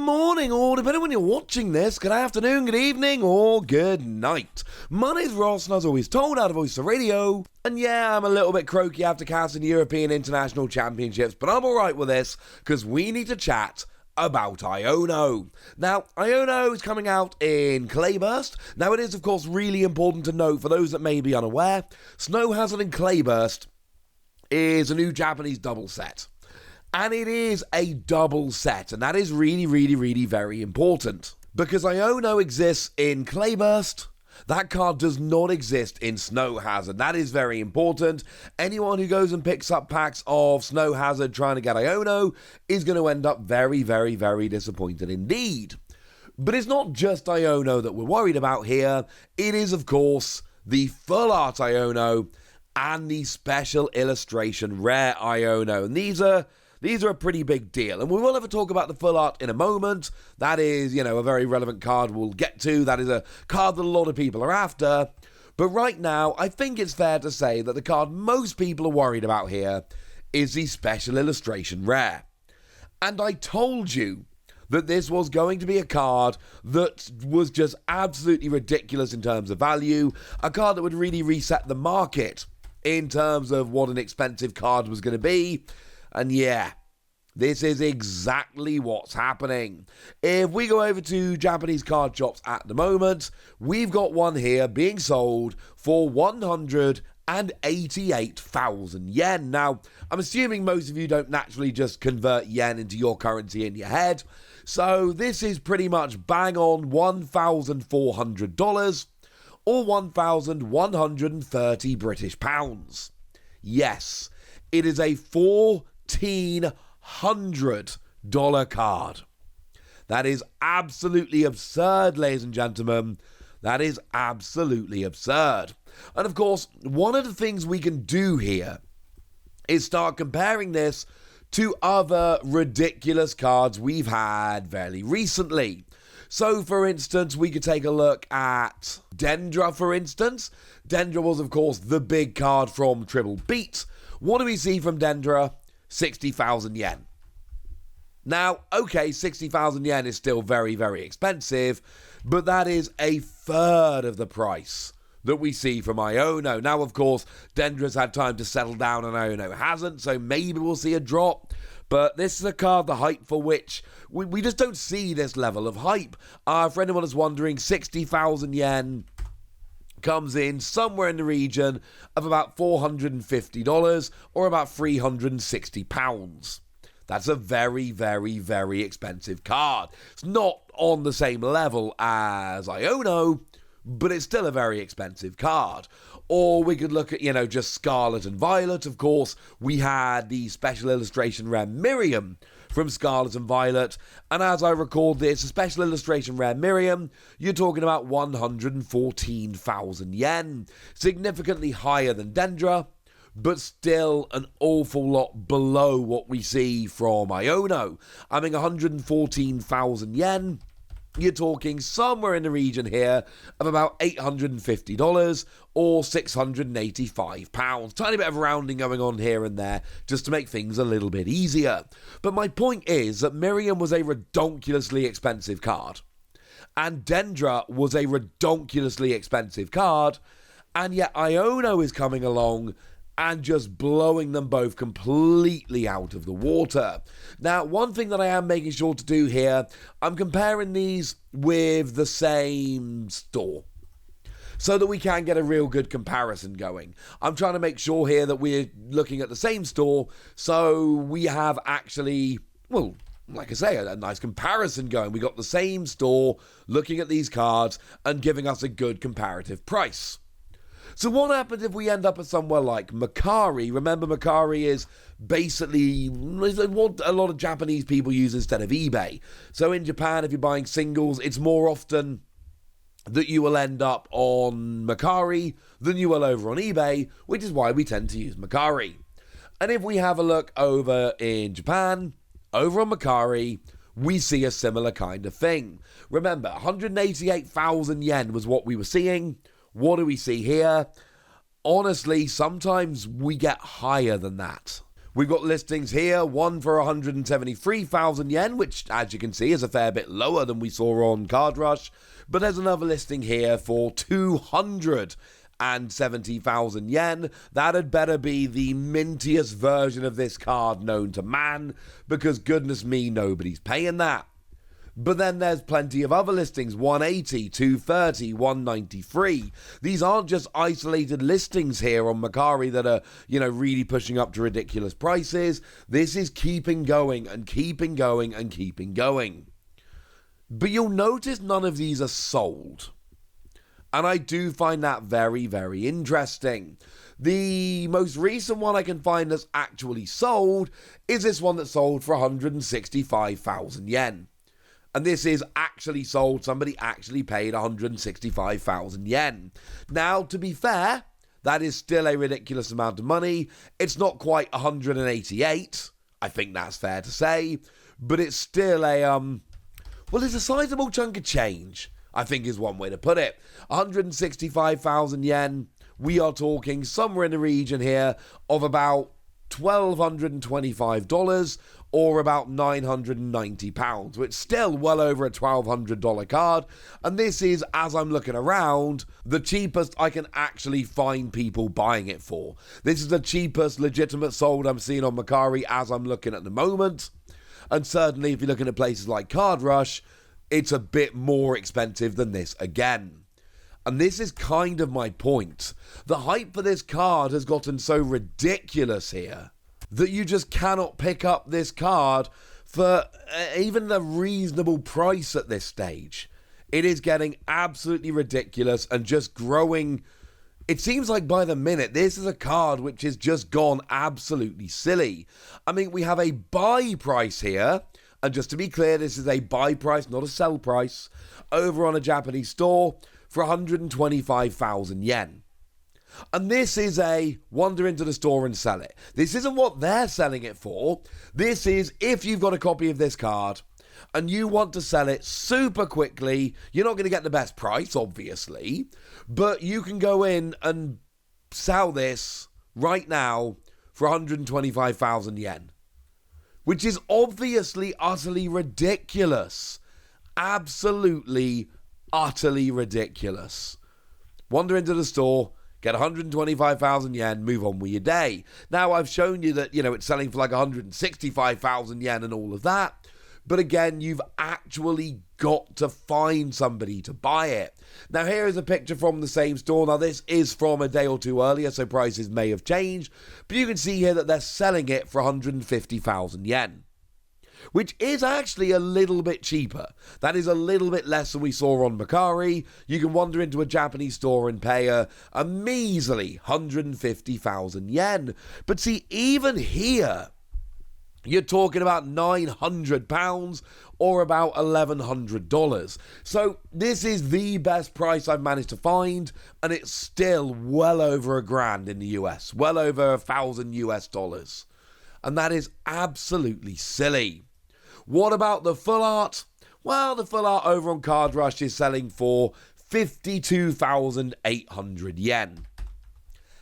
morning, or depending when you're watching this, good afternoon, good evening, or good night. My name's Ross, and as always told out of Voice of Radio, and yeah, I'm a little bit croaky after casting the European International Championships, but I'm alright with this, because we need to chat about Iono. Now, Iono is coming out in Clayburst. Now, it is, of course, really important to note, for those that may be unaware, Snow Hazard and Clayburst is a new Japanese double set. And it is a double set, and that is really very important. Because Iono exists in Clayburst, that card does not exist in Snow Hazard. That is very important. Anyone who goes and picks up packs of Snow Hazard trying to get Iono is going to end up very disappointed indeed. But it's not just Iono that we're worried about here. It is, of course, the full art Iono and the special illustration rare Iono. And these are a pretty big deal, and we will have a talk about the full art in a moment. That is, a very relevant card we'll get to. That is a card that a lot of people are after. But right now, I think it's fair to say that the card most people are worried about here is the special illustration rare. And I told you that this was going to be a card that was just absolutely ridiculous in terms of value, a card that would really reset the market in terms of what an expensive card was going to be. And yeah, this is exactly what's happening. If we go over to Japanese card shops at the moment, we've got one here being sold for 188,000 yen. Now, I'm assuming most of you don't naturally just convert yen into your currency in your head, so this is pretty much bang on $1,400 or 1,130 British pounds. Yes, it is a $1,400 card. That is absolutely absurd, ladies and gentlemen. That is absolutely absurd. And of course, one of the things we can do here is start comparing this to other ridiculous cards we've had fairly recently. So, for instance, we could take a look at Dendra, for instance. Dendra was, of course, the big card from Triple Beat. What do we see from Dendra? 60,000 yen. Now, okay, 60,000 yen is still very expensive, but that is a third of the price that we see from Iono. Now, of course, Dendra's had time to settle down and Iono hasn't, so maybe we'll see a drop. But this is a card, the hype for which we just don't see this level of hype. For anyone who's wondering, 60,000 yen comes in somewhere in the region of about $450 or about £360. That's a very expensive card. It's not on the same level as Iono, but it's still a very expensive card. Or we could look at, just Scarlet and Violet. Of course, we had the special illustration rare Miriam from Scarlet and Violet, and as I record this, a special illustration rare Miriam, you're talking about 114,000 yen. Significantly higher than Dendra, but still an awful lot below what we see from Iono. I mean, 114,000 yen, you're talking somewhere in the region here of about $850 or £685. Tiny bit of rounding going on here and there just to make things a little bit easier. But my point is that Miriam was a redonkulously expensive card, and Dendra was a redonkulously expensive card, and yet Iono is coming along and just blowing them both completely out of the water. Now, one thing that I am making sure to do here, I'm comparing these with the same store, so that we can get a real good comparison going. I'm trying to make sure here that we're looking at the same store, so we have actually, well, like I say, a nice comparison going. We got the same store looking at these cards and giving us a good comparative price. So what happens if we end up at somewhere like Mercari? Remember, Mercari is basically what a lot of Japanese people use instead of eBay. So in Japan, if you're buying singles, it's more often that you will end up on Mercari than you will over on eBay, which is why we tend to use Mercari. And if we have a look over in Japan, over on Mercari, we see a similar kind of thing. Remember, 188,000 yen was what we were seeing. What do we see here? Honestly, sometimes we get higher than that. We've got listings here, one for 173,000 yen, which, as you can see, is a fair bit lower than we saw on Card Rush. But there's another listing here for 270,000 yen. That had better be the mintiest version of this card known to man, because goodness me, nobody's paying that. But then there's plenty of other listings, 180, 230, 193. These aren't just isolated listings here on Mercari that are, really pushing up to ridiculous prices. This is keeping going and keeping going and keeping going. But you'll notice none of these are sold. And I do find that very, very interesting. The most recent one I can find that's actually sold is this one that sold for 165,000 yen. And this is actually sold. Somebody actually paid 165,000 yen. Now, to be fair, that is still a ridiculous amount of money. It's not quite 188. I think that's fair to say. But it's still it's a sizable chunk of change, I think is one way to put it. 165,000 yen. We are talking somewhere in the region here of about $1,225 or about £990, which is still well over a $1,200 card. And this is, as I'm looking around, the cheapest I can actually find people buying it for. This is the cheapest legitimate sold I'm seeing on Mercari as I'm looking at the moment. And certainly if you're looking at places like Card Rush, it's a bit more expensive than this again. And this is kind of my point. The hype for this card has gotten so ridiculous here that you just cannot pick up this card for even a reasonable price at this stage. It is getting absolutely ridiculous and just growing. It seems like by the minute, this is a card which has just gone absolutely silly. I mean, we have a buy price here. And just to be clear, this is a buy price, not a sell price, over on a Japanese store for 125,000 yen. And this is a wander into the store and sell it. This isn't what they're selling it for. This is if you've got a copy of this card and you want to sell it super quickly, you're not going to get the best price, obviously, but you can go in and sell this right now for 125,000 yen. Which is obviously utterly ridiculous. Absolutely, utterly ridiculous. Wander into the store, get 125,000 yen, move on with your day. Now, I've shown you that, it's selling for like 165,000 yen and all of that. But again, you've actually got to find somebody to buy it. Now, here is a picture from the same store. Now, this is from a day or two earlier, so prices may have changed. But you can see here that they're selling it for 150,000 yen. Which is actually a little bit cheaper. That is a little bit less than we saw on Mercari. You can wander into a Japanese store and pay a measly 150,000 yen. But see, even here, you're talking about £900 or about $1,100. So this is the best price I've managed to find, and it's still well over $1,000 in the US, well over $1,000 US. And that is absolutely silly. What about the full art? Well, the full art over on Card Rush is selling for 52,800 yen.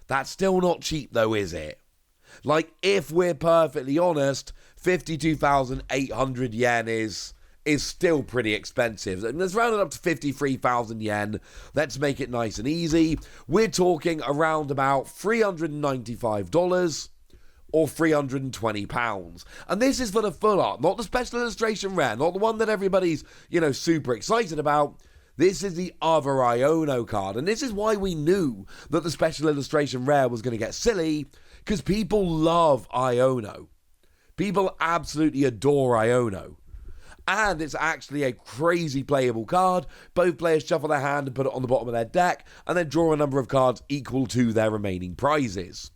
That's still not cheap though, is it? Like, if we're perfectly honest, 52,800 yen is still pretty expensive. Let's round it up to 53,000 yen. Let's make it nice and easy. We're talking around about $395 or £320. And this is for the full art, not the special illustration rare, not the one that everybody's, super excited about. This is the other Iono card. And this is why we knew that the special illustration rare was going to get silly, because people love Iono. People absolutely adore Iono. And it's actually a crazy playable card. Both players shuffle their hand and put it on the bottom of their deck, and then draw a number of cards equal to their remaining prizes.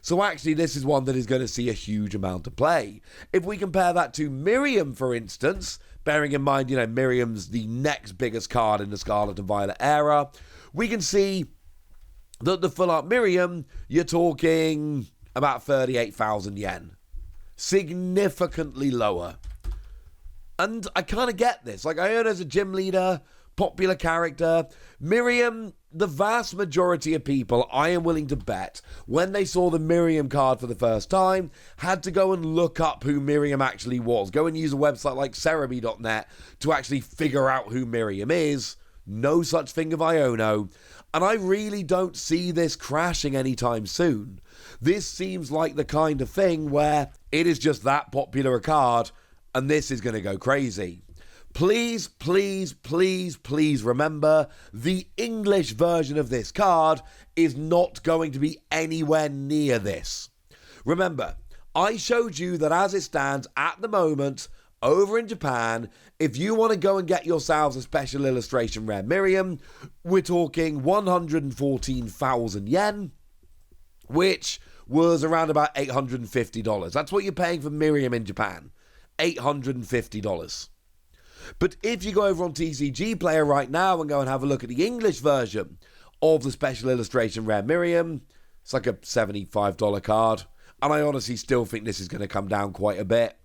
So actually, this is one that is going to see a huge amount of play. If we compare that to Miriam, for instance, bearing in mind, Miriam's the next biggest card in the Scarlet and Violet era, we can see that the full art Miriam, you're talking about 38,000 yen. Significantly lower. And I kind of get this. Like, Iono's a gym leader, popular character. Miriam, the vast majority of people, I am willing to bet, when they saw the Miriam card for the first time, had to go and look up who Miriam actually was. Go and use a website like Cerebi.net to actually figure out who Miriam is. No such thing of Iono. And I really don't see this crashing anytime soon. This seems like the kind of thing where it is just that popular a card, and this is going to go crazy. Please, please, please, please remember, the English version of this card is not going to be anywhere near this. Remember, I showed you that as it stands at the moment, over in Japan, if you want to go and get yourselves a special illustration rare Miriam, we're talking 114,000 yen, which was around about $850. That's what you're paying for Miriam in Japan, $850. But if you go over on TCG Player right now and go and have a look at the English version of the special illustration rare Miriam, it's like a $75 card, and I honestly still think this is going to come down quite a bit.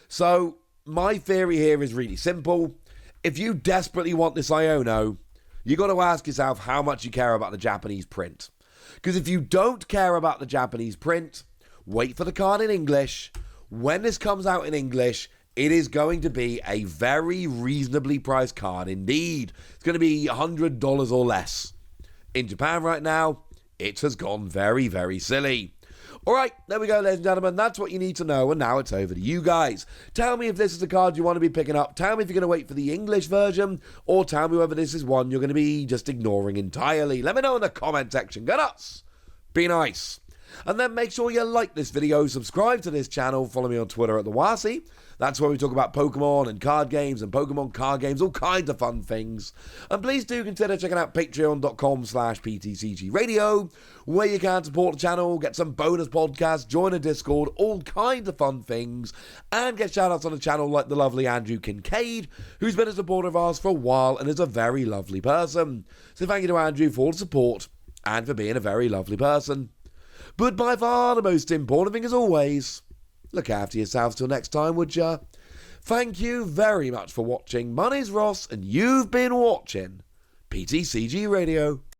So, my theory here is really simple. If you desperately want this Iono, you got to ask yourself how much you care about the Japanese print. Because if you don't care about the Japanese print, wait for the card in English. When this comes out in English, it is going to be a very reasonably priced card indeed. It's going to be $100 or less. In Japan right now, it has gone very, very silly. Alright, there we go, ladies and gentlemen. That's what you need to know, and now it's over to you guys. Tell me if this is a card you want to be picking up. Tell me if you're going to wait for the English version, or tell me whether this is one you're going to be just ignoring entirely. Let me know in the comment section. Go nuts! Be nice. And then make sure you like this video, subscribe to this channel, follow me on Twitter at TheWasi. That's where we talk about Pokemon and card games and Pokemon card games, all kinds of fun things. And please do consider checking out patreon.com/PTCG Radio, where you can support the channel, get some bonus podcasts, join a Discord, all kinds of fun things, and get shoutouts on the channel like the lovely Andrew Kincaid, who's been a supporter of ours for a while and is a very lovely person. So thank you to Andrew for all the support and for being a very lovely person. But by far the most important thing as always, look after yourselves till next time, would ya? Thank you very much for watching. My name's Ross, and you've been watching PTCG Radio.